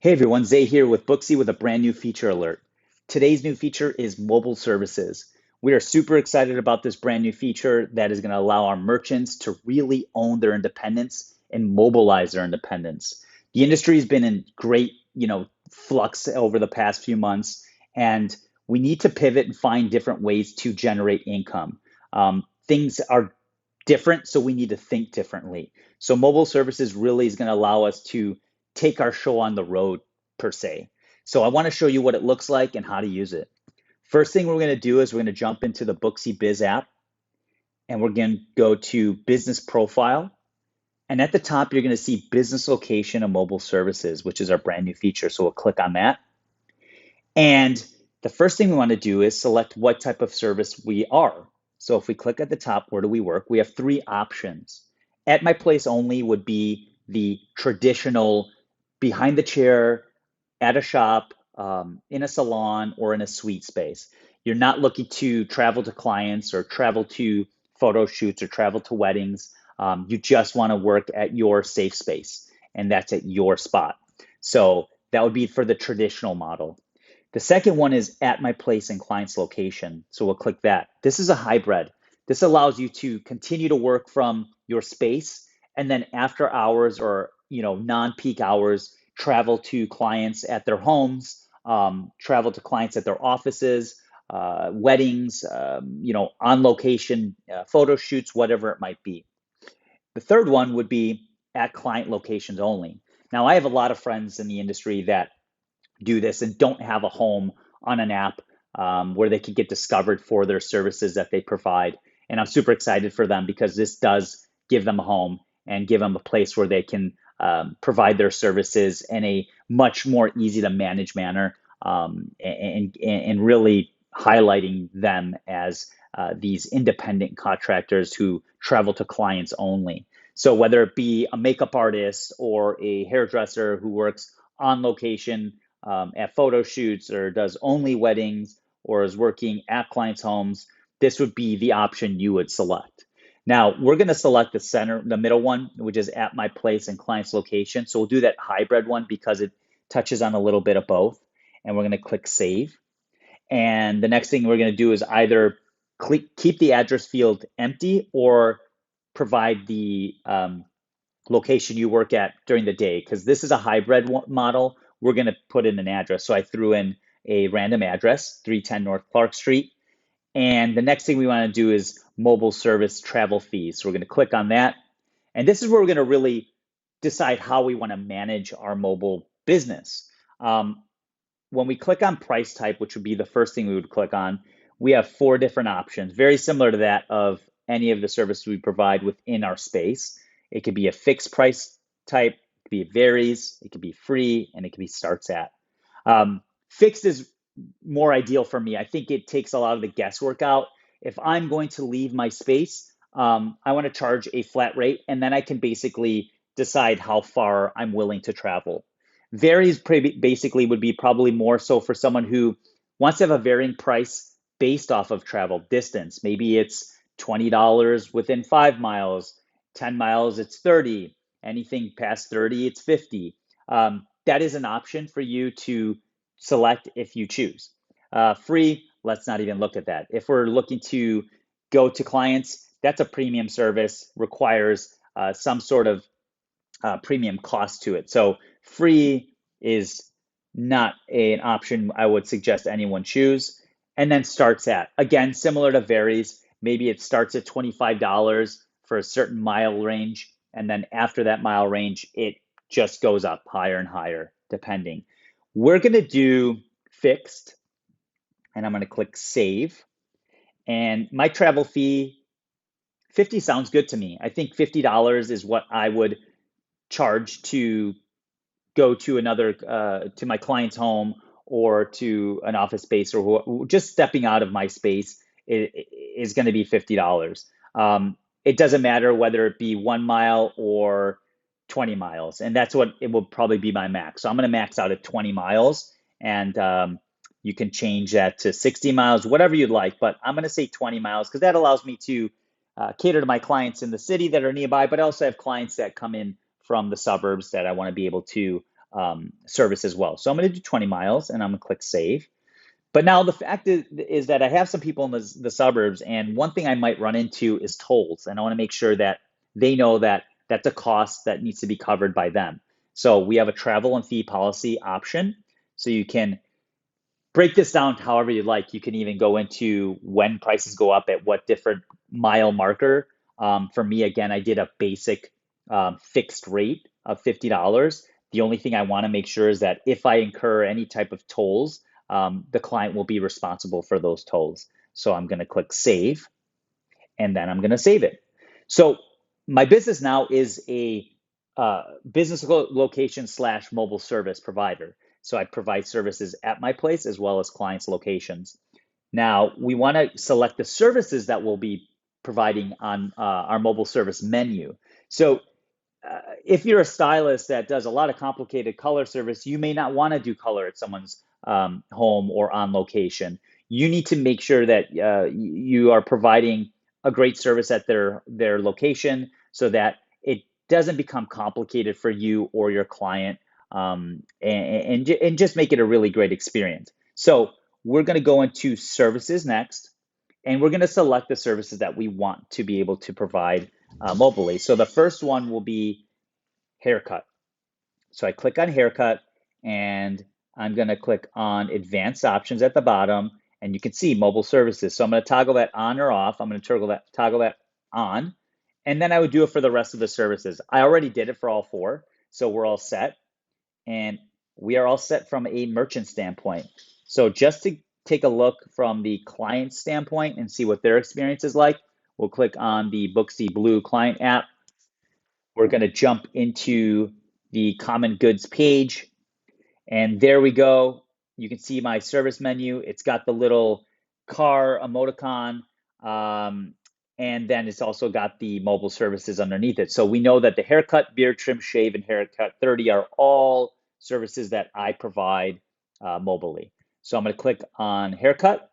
Hey everyone, Zay here with Booksy with a brand new feature alert. Today's new feature is mobile services. We are super excited about this brand new feature that is going to allow our merchants to really own their independence and mobilize their independence. The industry has been in great, flux over the past few months, and we need to pivot and find different ways to generate income. Things are different, so we need to think differently. So mobile services really is going to allow us to take our show on the road per se. So I want to show you what it looks like and how to use it. First thing we're going to do is we're going to jump into the Booksy Biz app and we're going to go to business profile. And at the top, you're going to see business location and mobile services, which is our brand new feature. So we'll click on that. And the first thing we want to do is select what type of service we are. So if we click at the top, where do we work? We have three options. At my place only would be the traditional behind the chair, at a shop, in a salon, or in a suite space. You're not looking to travel to clients or travel to photo shoots or travel to weddings. You just want to work at your safe space, and that's at your spot. So that would be for the traditional model. The second one is at my place and client's location. So we'll click that. This is a hybrid. This allows you to continue to work from your space and then after hours or non-peak hours, travel to clients at their homes, travel to clients at their offices, weddings, on location photo shoots, whatever it might be. The third one would be at client locations only. Now, I have a lot of friends in the industry that do this and don't have a home on an app where they can get discovered for their services that they provide. And I'm super excited for them because this does give them a home and give them a place where they can provide their services in a much more easy to manage manner, and really highlighting them as these independent contractors who travel to clients only. So whether it be a makeup artist or a hairdresser who works on location at photo shoots or does only weddings or is working at clients' homes, this would be the option you would select. Now, we're going to select the middle one, which is at my place and client's location. So we'll do that hybrid one because it touches on a little bit of both. And we're going to click save. And the next thing we're going to do is either keep the address field empty or provide the location you work at during the day. Because this is a hybrid model, we're going to put in an address. So I threw in a random address, 310 North Clark Street. And the next thing we want to do is mobile service travel fees. So we're going to click on that. And this is where we're going to really decide how we want to manage our mobile business. When we click on price type, which would be the first thing we would click on, we have four different options, very similar to that of any of the services we provide within our space. It could be a fixed price type, it could be it varies, it could be free, and it could be starts at. Fixed is more ideal for me. I think it takes a lot of the guesswork out. If I'm going to leave my space, I want to charge a flat rate, and then I can basically decide how far I'm willing to travel. Varies basically would be probably more so for someone who wants to have a varying price based off of travel distance. Maybe it's $20 within 5 miles, 10 miles, it's 30. Anything past 30, it's 50. That is an option for you to select if you choose. Free, let's not even look at that. If we're looking to go to clients, that's a premium service, requires some sort of premium cost to it. So free is not an option I would suggest anyone choose. And then starts at, again, similar to varies. Maybe it starts at $25 for a certain mile range. And then after that mile range, it just goes up higher and higher, depending. We're going to do fixed, and I'm going to click save. And my travel fee, 50 sounds good to me. I think $50 is what I would charge to go to to my client's home or to an office space, or just stepping out of my space is going to be $50. It doesn't matter whether it be 1 mile or 20 miles, and that's what it will probably be my max. So I'm going to max out at 20 miles, and you can change that to 60 miles, whatever you'd like, but I'm going to say 20 miles because that allows me to cater to my clients in the city that are nearby, but I also have clients that come in from the suburbs that I want to be able to service as well. So I'm going to do 20 miles and I'm going to click save. But now the fact is that I have some people in the suburbs, and one thing I might run into is tolls, and I want to make sure that they know that that's a cost that needs to be covered by them. So we have a travel and fee policy option, so you can break this down however you like. You can even go into when prices go up at what different mile marker. For me, again, I did a basic fixed rate of $50. The only thing I want to make sure is that if I incur any type of tolls, the client will be responsible for those tolls. So I'm going to click save, and then I'm going to save it. So my business now is a business location slash mobile service provider. So I provide services at my place as well as clients' locations. Now we want to select the services that we'll be providing on our mobile service menu. So if you're a stylist that does a lot of complicated color service, you may not want to do color at someone's home or on location. You need to make sure that you are providing a great service at their location so that it doesn't become complicated for you or your client, and just make it a really great experience. So we're going to go into services next, and we're going to select the services that we want to be able to provide mobilely. So the first one will be haircut. So I click on haircut, and I'm going to click on advanced options at the bottom, and you can see mobile services. So I'm going to toggle that on or off. I'm going to toggle that on, and then I would do it for the rest of the services. I already did it for all four, so we're all set, and we are all set from a merchant standpoint. So just to take a look from the client standpoint and see what their experience is like, we'll click on the Booksy Blue client app. We're going to jump into the common goods page, and there we go. You can see my service menu. It's got the little car emoticon, and then it's also got the mobile services underneath it. So we know that the haircut, beard trim, shave, and haircut 30 are all services that I provide mobilely. So I'm going to click on haircut.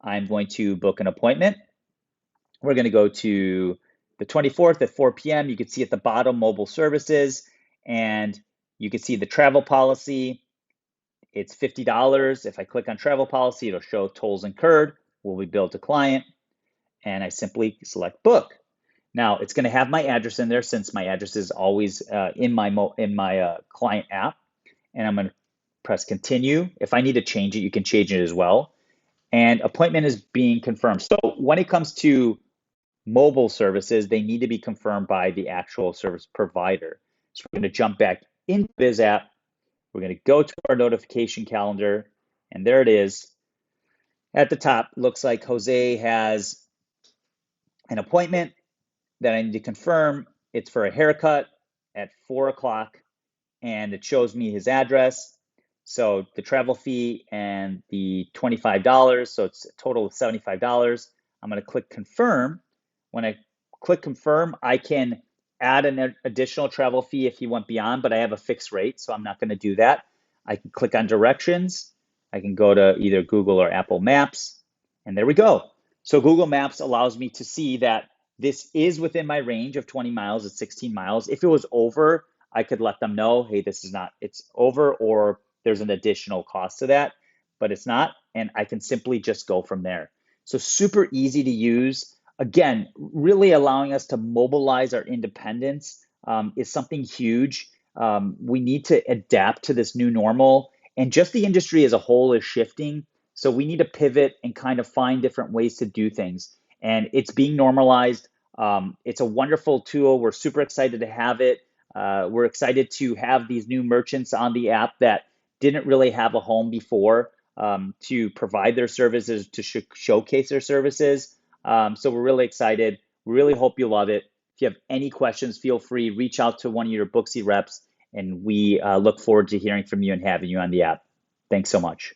I'm going to book an appointment. We're going to go to the 24th at 4 p.m. You can see at the bottom mobile services, and you can see the travel policy. It's $50. If I click on travel policy, it'll show tolls incurred, will be billed to client, and I simply select book. Now it's going to have my address in there since my address is always in my client app, and I'm going to press continue. If I need to change it, you can change it as well. And appointment is being confirmed. So when it comes to mobile services, they need to be confirmed by the actual service provider. So we're going to jump back into Biz app. We're going to go to our notification calendar, and there it is. At the top, looks like Jose has an appointment that I need to confirm. It's for a haircut at 4 o'clock, and it shows me his address. So the travel fee and the $25, so it's a total of $75. I'm going to click confirm. When I click confirm, I can add an additional travel fee if he went beyond, but I have a fixed rate, so I'm not going to do that. I can click on directions. I can go to either Google or Apple Maps, and there we go. So Google Maps allows me to see that this is within my range of 20 miles. It's 16 miles. If it was over, I could let them know, hey, this is not, it's over, or there's an additional cost to that, but it's not, and I can simply just go from there. So super easy to use. Again, really allowing us to mobilize our independence is something huge. We need to adapt to this new normal, and just the industry as a whole is shifting. So we need to pivot and kind of find different ways to do things. And it's being normalized. It's a wonderful tool. We're super excited to have it. We're excited to have these new merchants on the app that didn't really have a home before, to provide their services, to showcase their services. So we're really excited. We really hope you love it. If you have any questions, feel free, reach out to one of your Booksy reps, and we look forward to hearing from you and having you on the app. Thanks so much.